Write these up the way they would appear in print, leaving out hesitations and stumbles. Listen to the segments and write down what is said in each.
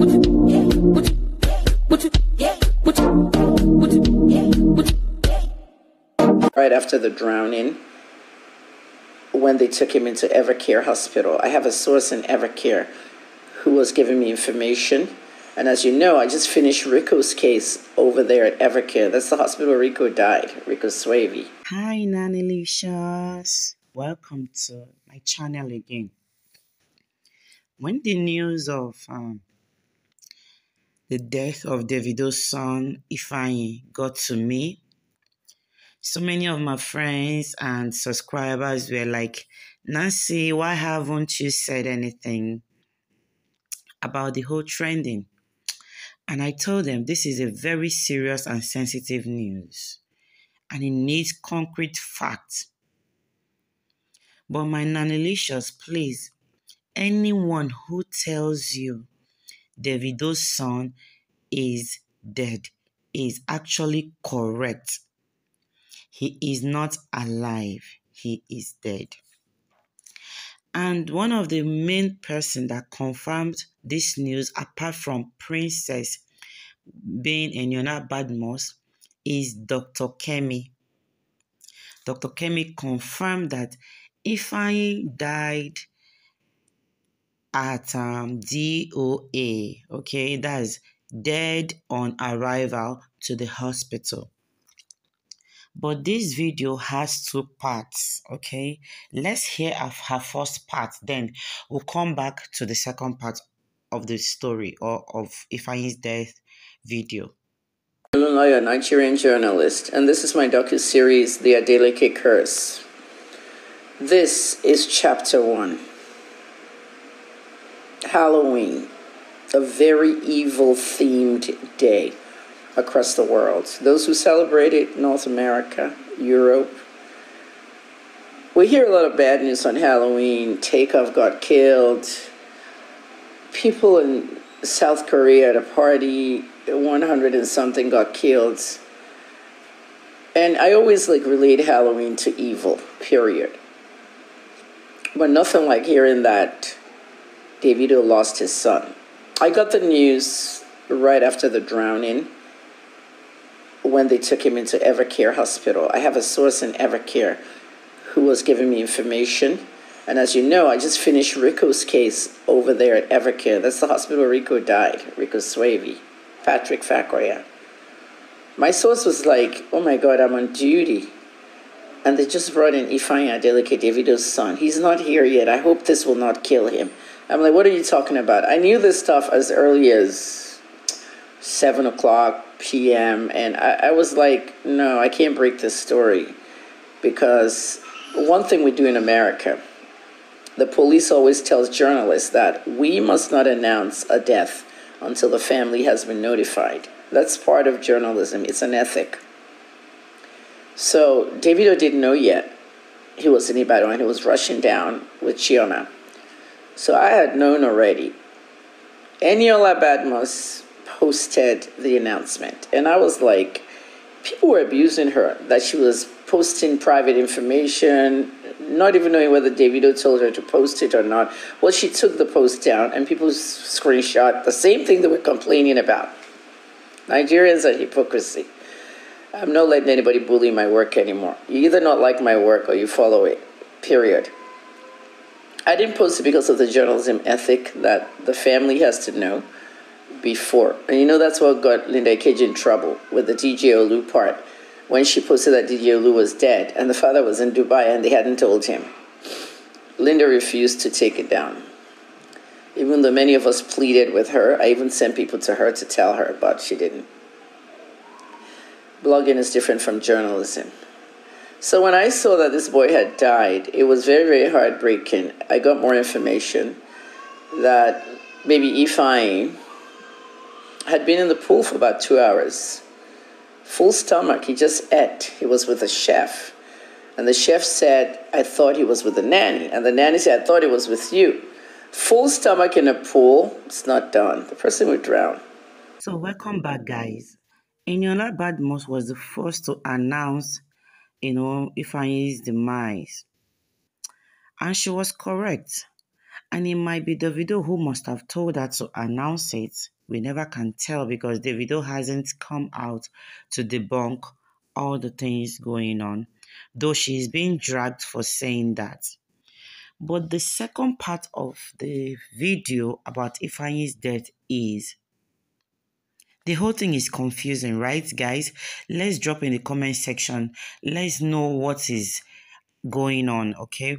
Right after the drowning, when they took him into EVERCARE hospital. I have a source in EVERCARE who was giving me information. And as you know, I just finished Rico's case over there at EVERCARE. That's the hospital where Rico died, Rico Swavey. Hi, Nanny Licious. Welcome to my channel again. When the news of the death of Davido's son, Ifeanyi, got to me, so many of my friends and subscribers were like, Nancy, why haven't you said anything about the whole trending? And I told them this is a very serious and sensitive news, and it needs concrete facts. But my Nanilicious, please, anyone who tells you Davido's son is dead is actually correct. He is not alive. He is dead. And one of the main person that confirmed this news, apart from Princess being Eniola Badmus, is Dr. Kemi. Dr. Kemi confirmed that Ifeanyi died at DOA, okay, that's dead on arrival to the hospital. But this video has two parts, okay? Let's hear of her first part, then we'll come back to the second part of the story or of Ifeanyi's death video. I'm a Nigerian journalist, and this is my docu-series, The Adeleke Curse. This is chapter 1. Halloween, a very evil-themed day across the world. Those who celebrate it, North America, Europe. We hear a lot of bad news on Halloween. Takeoff got killed. People in South Korea at a party, 100 and something got killed. And I always relate Halloween to evil, period. But nothing like hearing that Davido lost his son. I got the news right after the drowning when they took him into EVERCARE hospital. I have a source in EVERCARE who was giving me information. And as you know, I just finished Rico's case over there at EVERCARE. That's the hospital where Rico died, Rico Swavey, Patrick Fakoya. My source was like, oh my God, I'm on duty. And they just brought in Ifeanyi Adeleke, Davido's son. He's not here yet. I hope this will not kill him. I'm like, what are you talking about? I knew this stuff as early as 7 o'clock p.m. And I was like, no, I can't break this story. Because one thing we do in America, the police always tells journalists that we must not announce a death until the family has been notified. That's part of journalism. It's an ethic. So Davido didn't know yet. He was in Ibadan and he was rushing down with Chioma. So I had known already. Eniola Badmus posted the announcement. And I was like, people were abusing her, that she was posting private information, not even knowing whether Davido told her to post it or not. Well, she took the post down and people screenshot the same thing that we're complaining about. Nigerians are hypocrisy. I'm not letting anybody bully my work anymore. You either not like my work or you follow it, period. I didn't post it because of the journalism ethic that the family has to know before. And you know that's what got Linda Ikeji in trouble with the DJ Olu part. When she posted that DJ Olu was dead and the father was in Dubai and they hadn't told him. Linda refused to take it down. Even though many of us pleaded with her, I even sent people to her to tell her, but she didn't. Blogging is different from journalism. So when I saw that this boy had died, it was very, very heartbreaking. I got more information that baby Ifeanyi had been in the pool for about 2 hours. Full stomach, he just ate. He was with a chef. And the chef said, I thought he was with the nanny. And the nanny said, I thought he was with you. Full stomach in a pool, it's not done. The person would drown. So welcome back, guys. Eniola Badmus was the first to announce, Ifeanyi's demise. And she was correct. And it might be Davido who must have told her to announce it. We never can tell because Davido hasn't come out to debunk all the things going on, though she's being dragged for saying that. But the second part of the video about Ifeanyi's death is the whole thing is confusing, right, guys? Let's drop in the comment section. Let's know what is going on, okay?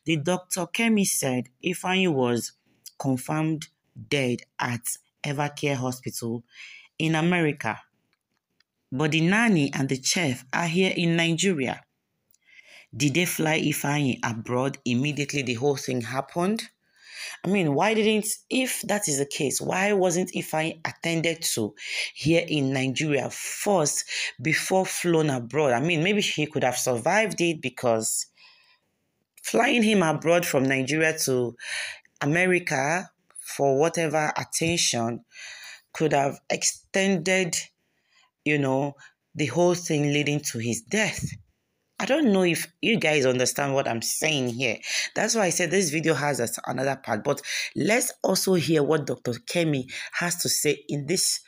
The Dr. Kemi said Ifeanyi was confirmed dead at EVERCARE Hospital in America, but the nanny and the chef are here in Nigeria. Did they fly Ifeanyi abroad immediately the whole thing happened? I mean, why didn't, if that is the case, why wasn't Ifeanyi attended to here in Nigeria first before flown abroad? I mean, maybe he could have survived it because flying him abroad from Nigeria to America for whatever attention could have extended, the whole thing leading to his death. I don't know if you guys understand what I'm saying here. That's why I said this video has another part. But let's also hear what Dr. Kemi has to say in this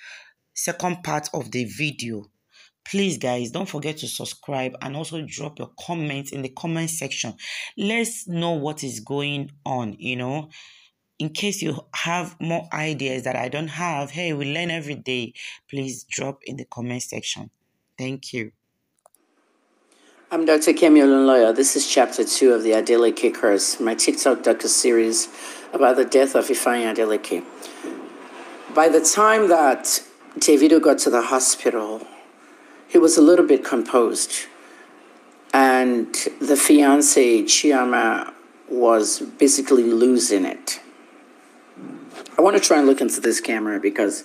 second part of the video. Please, guys, don't forget to subscribe and also drop your comments in the comment section. Let's know what is going on, In case you have more ideas that I don't have, hey, we learn every day. Please drop in the comment section. Thank you. I'm Dr. Kemi Olunloyo. This is Chapter 2 of the Adeleke Curse, my TikTok docu-series about the death of Ifeanyi Adeleke. By the time that Davido got to the hospital, he was a little bit composed. And the fiancée, Chioma, was basically losing it. I want to try and look into this camera because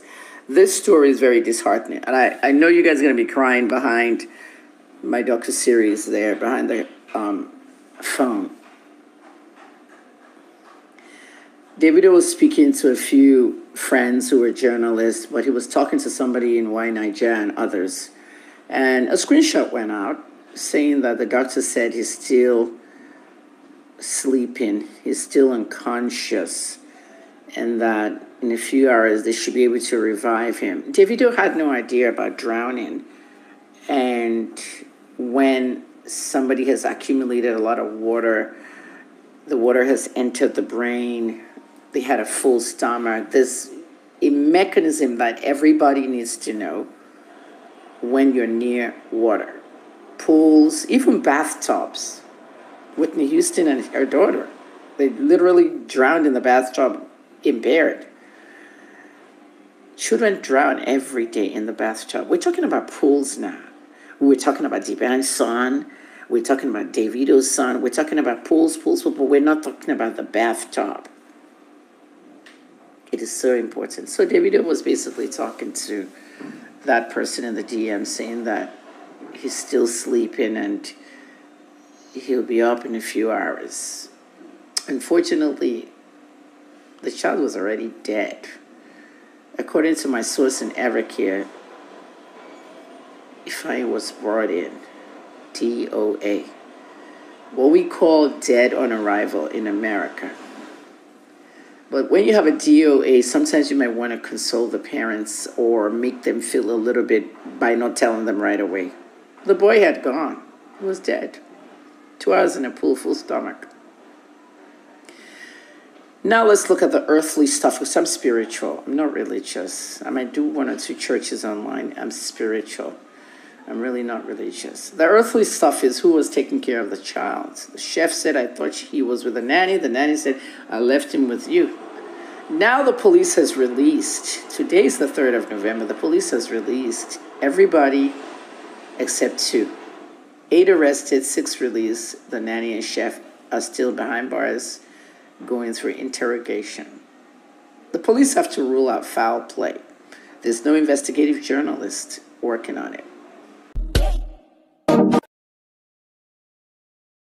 this story is very disheartening. And I know you guys are going to be crying behind my docu-series there, behind the phone. Davido was speaking to a few friends who were journalists, but he was talking to somebody in Niger and others. And a screenshot went out saying that the doctor said he's still sleeping, he's still unconscious, and that in a few hours they should be able to revive him. Davido had no idea about drowning. And when somebody has accumulated a lot of water, the water has entered the brain, they had a full stomach. There's a mechanism that everybody needs to know when you're near water. Pools, even bathtubs. Whitney Houston and her daughter, they literally drowned in the bathtub impaired. Children drown every day in the bathtub. We're talking about pools now. We're talking about D'Banj's son. We're talking about Davido's son. We're talking about pools, but we're not talking about the bathtub. It is so important. So Davido was basically talking to that person in the DM saying that he's still sleeping and he'll be up in a few hours. Unfortunately, the child was already dead. According to my source in EVERCARE, Ifeanyi was brought in, DOA, what we call dead on arrival in America. But when you have a DOA, sometimes you might want to console the parents or make them feel a little bit by not telling them right away. The boy had gone. He was dead. 2 hours in a pool, full stomach. Now let's look at the earthly stuff, because I'm spiritual. I'm not religious. I might do 1 or 2 churches online. I'm spiritual. I'm really not religious. The earthly stuff is who was taking care of the child. The chef said, I thought he was with the nanny. The nanny said, I left him with you. Now the police has released, today's the 3rd of November, the police has released everybody except 2. 8 arrested, 6 released. The nanny and chef are still behind bars going through interrogation. The police have to rule out foul play. There's no investigative journalist working on it.